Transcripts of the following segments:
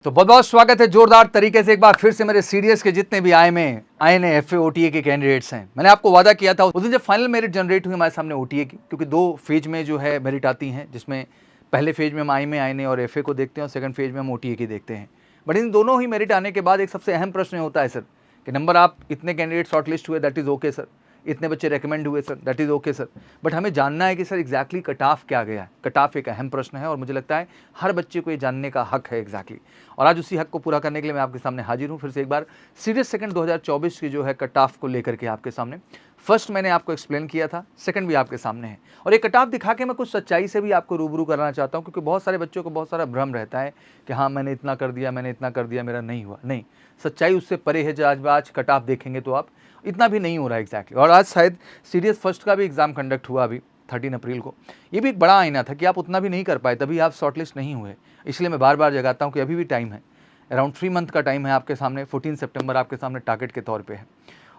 तो बहुत बहुत स्वागत है जोरदार तरीके से एक बार फिर से मेरे सीडीएस के जितने भी आईएमए एफए ओटीए के कैंडिडेट्स हैं। मैंने आपको वादा किया था उस दिन जब फाइनल मेरिट जनरेट हुई हमारे सामने ओटीए की, क्योंकि दो फेज में जो है मेरिट आती हैं, जिसमें पहले फेज में हम आईएमए और एफए को देखते हैं और सेकंड फेज में हम ओटीए की देखते हैं। बट इन दोनों ही मेरिट आने के बाद एक सबसे अहम प्रश्न होता है सर कि नंबर आप इतने कैंडिडेट शॉर्टलिस्ट हुए, दैट इज़ ओके सर, इतने बच्चे रेकमेंड हुए sir, that is okay sir, but हमें जानना है कि सर एग्जैक्टली कट ऑफ क्या गया है। कट ऑफ एक अहम प्रश्न है और मुझे लगता है हर बच्चे को ये जानने का हक है एग्जैक्टली। और आज उसी हक को पूरा करने के लिए मैं आपके सामने हाजिर हूँ फिर से एक बार सीडीएस सेकंड 2024 की जो है कट ऑफ को लेकर के आपके सामने। फर्स्ट मैंने आपको एक्सप्लेन किया था, सेकंड भी आपके सामने है और ये कट ऑफ दिखा के मैं कुछ सच्चाई से भी आपको रूबरू कराना चाहता हूँ, क्योंकि बहुत सारे बच्चों को बहुत सारा भ्रम रहता है कि हाँ मैंने इतना कर दिया, मैंने इतना कर दिया, मेरा नहीं हुआ। नहीं, सच्चाई उससे परे है। जो आज कट ऑफ देखेंगे तो आप इतना भी नहीं हो रहा है एग्जैक्टली। और आज शायद सीडीएस फर्स्ट का भी एग्जाम कंडक्ट हुआ अभी 13 अप्रैल को। ये भी एक बड़ा आईना था कि आप उतना भी नहीं कर पाए, तभी आप शॉर्टलिस्ट नहीं हुए। इसलिए मैं बार बार जगाता हूँ कि अभी भी टाइम है, अराउंड 3 मंथ का टाइम है आपके सामने। 14 सितंबर आपके सामने टारगेट के तौर पे है।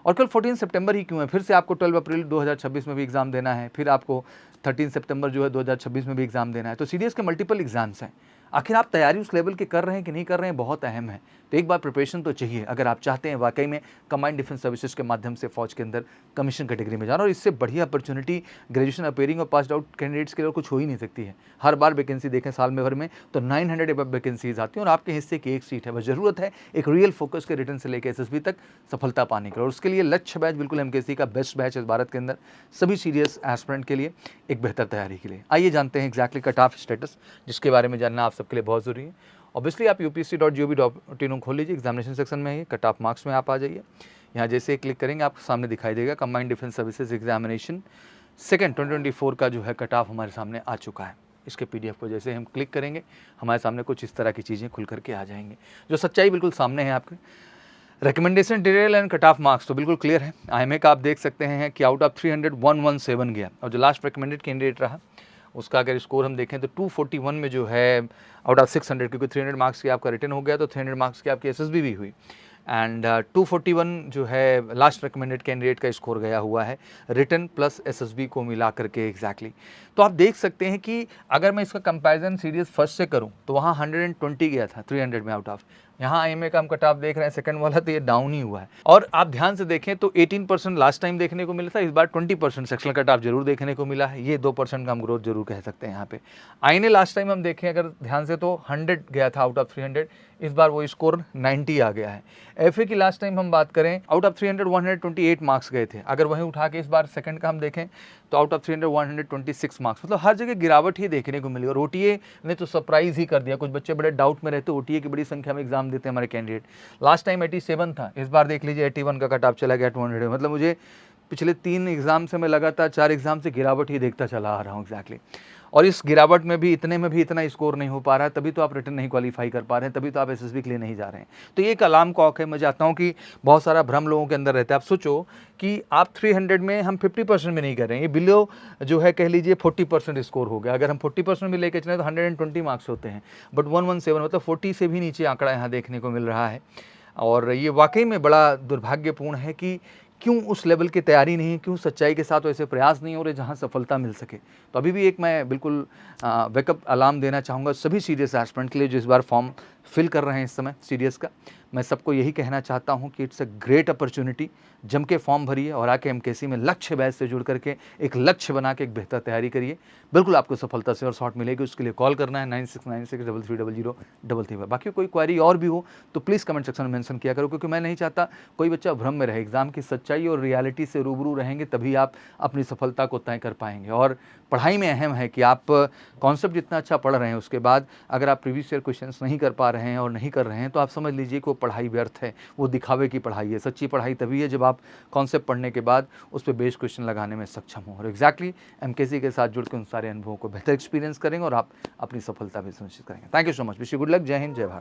और कल 14 सितंबर ही क्यों है, फिर से आपको 12 अप्रैल 2026 में भी एग्जाम देना है, फिर आपको 13 सितंबर जो है 2026 में भी एग्जाम देना है। तो सीडीएस के मल्टीपल एग्जाम्स हैं। आखिर आप तैयारी उस लेवल की कर रहे हैं कि नहीं कर रहे हैं, बहुत अहम है। तो एक बार प्रिपरेशन तो चाहिए अगर आप चाहते हैं वाकई में कंबाइंड डिफेंस सर्विसेज के माध्यम से फौज के अंदर कमीशन कैटेगरी में जाना। और इससे बढ़िया अपॉर्चुनिटी ग्रेजुएशन अपेयरिंग और पास आउट कैंडिडेट्स के लिए कुछ हो ही नहीं सकती है। हर बार वैकेंसी देखें साल में भर में तो 900 अबव वैकेंसीज आती हैं और आपके हिस्से की एक सीट है। बस जरूरत है एक रियल फोकस के रिटर्न से लेकर एसएसबी तक सफलता पाने की। और उसके लिए लक्ष्य बैच बिल्कुल एमकेसी का बेस्ट बैच है भारत के अंदर सभी सीडीएस एस्पिरेंट के लिए एक बेहतर तैयारी के लिए। आइए जानते हैं एग्जैक्टली कट ऑफ स्टेटस, जिसके बारे में जानना आप सबके लिए बहुत जरूरी है। ऑब्वियसली आप upsc.gov.in खोल लीजिए, एग्जामिनेशन सेक्शन में ही कट ऑफ मार्क्स में आप आ जाइए। यहाँ जैसे क्लिक करेंगे आपको सामने दिखाई देगा combined defence services examination second 2024 का जो है कट ऑफ हमारे सामने आ चुका है। इसके पीडीएफ को जैसे हम क्लिक करेंगे हमारे सामने कुछ इस तरह की चीज़ें खुल करके आ जाएंगी, जो सच्चाई बिल्कुल सामने है आपके। Recommendation detail and cut off marks तो बिल्कुल क्लियर है। आईएमए का आप देख सकते हैं कि आउट ऑफ 300 117 गया और जो लास्ट रिकमेंडेड कैंडिडेट रहा उसका अगर स्कोर हम देखें तो 241 में जो है आउट ऑफ 600, क्योंकि 300 मार्क्स की आपका रिटर्न हो गया तो 300 मार्क्स की आपकी एसएसबी भी हुई। एंड 241 जो है लास्ट रिकमेंडेड कैंडिडेट का स्कोर गया हुआ है रिटर्न प्लस एसएसबी को मिला करके एग्जैक्टली। तो आप देख सकते हैं कि अगर मैं इसका कंपैरिजन सीडीएस फर्स्ट से करूं तो वहाँ 120 गया था 300 में आउट ऑफ। यहाँ आईएमए का हम कट ऑफ देख रहे हैं सेकंड वाला तो ये डाउन ही हुआ है। और आप ध्यान से देखें तो 18% लास्ट टाइम देखने को मिला था, इस बार 20% सेक्शनल कट ऑफ जरूर देखने को मिला है। ये 2% का हम ग्रोथ जरूर कह सकते हैं यहाँ पे। आईएनए लास्ट टाइम हम देखें अगर ध्यान से तो 100 गया था आउट ऑफ 300, इस बार वो स्कोर 90 आ गया है। एफए की लास्ट टाइम हम बात करें आउट ऑफ 300 128 मार्क्स गए थे, अगर वहीं उठा के इस बार सेकंड का हम देखें तो आउट ऑफ 300 126 मार्क्स, मतलब हर जगह गिरावट ही देखने को मिली। और ओटीए ने तो सरप्राइज ही कर दिया, कुछ बच्चे बड़े डाउट में रहते, ओटीए की बड़ी संख्या में एग्जाम देते हैं हमारे कैंडिडेट। लास्ट टाइम 87 था, इस बार देख लीजिए 81 का कट ऑफ चला गया 200। मतलब मुझे पिछले 3 एग्जाम से मैं लगातार 4 एग्जाम से गिरावट ही देखता चला आ रहा हूँ एग्जैक्टली। और इस गिरावट में भी इतना स्कोर नहीं हो पा रहा है, तभी तो आप रिटर्न नहीं क्वालिफाई कर पा रहे हैं, तभी तो आप एसएसबी के लिए नहीं जा रहे हैं। तो ये एक अलार्म क्लॉक है। मैं चाहता हूँ कि बहुत सारा भ्रम लोगों के अंदर रहता है। आप सोचो कि आप 300 में हम 50% में नहीं कर रहे हैं, ये बिलो जो है कह लीजिए 40% स्कोर हो गया। अगर हम 40% में लेके चलें तो 120 मार्क्स होते हैं, बट 117 मतलब 40 से भी नीचे आंकड़ा यहाँ देखने को मिल रहा है। और ये वाकई में बड़ा दुर्भाग्यपूर्ण है कि क्यों उस लेवल की तैयारी नहीं है, क्यों सच्चाई के साथ वैसे प्रयास नहीं हो रहे जहां सफलता मिल सके। तो अभी भी एक मैं बिल्कुल वेकअप अलार्म देना चाहूँगा सभी सीडीएस एस्पिरेंट के लिए जो इस बार फॉर्म फिल कर रहे हैं इस समय सीडीएस का। मैं सबको यही कहना चाहता हूं कि इट्स अ ग्रेट अपॉर्चुनिटी, जम के फॉर्म भरिए और आके एमकेसी में लक्ष्य बैच से जुड़ करके एक लक्ष्य बना के एक बेहतर तैयारी करिए। बिल्कुल आपको सफलता से और शॉर्ट मिलेगी। उसके लिए कॉल करना है 9696330033। बाकी कोई क्वेरी और भी हो तो प्लीज़ कमेंट सेक्शन में मेंशन किया करो, क्योंकि मैं नहीं चाहता कोई बच्चा भ्रम में रहे। एग्जाम की सच्चाई और रियलिटी से रूबरू रहेंगे तभी आप अपनी सफलता को तय कर पाएंगे। और पढ़ाई में अहम है कि आप कॉन्सेप्ट जितना अच्छा पढ़ रहे हैं उसके बाद अगर आप प्रीवियस ईयर क्वेश्चंस नहीं कर पा रहे हैं और नहीं कर रहे हैं तो आप समझ लीजिए कि वो पढ़ाई व्यर्थ है, वो दिखावे की पढ़ाई है। सच्ची पढ़ाई तभी है जब आप कॉन्सेप्ट पढ़ने के बाद उस पर बेस्ड क्वेश्चन लगाने में सक्षम हो और एग्जैक्टली एमकेसी के साथ जुड़ के उन सारे अनुभवों को बेहतर एक्सपीरियंस करेंगे और आप अपनी सफलता भी सुनिश्चित करेंगे। Thank you so much, wish you good luck. जय हिंद, जय भारत।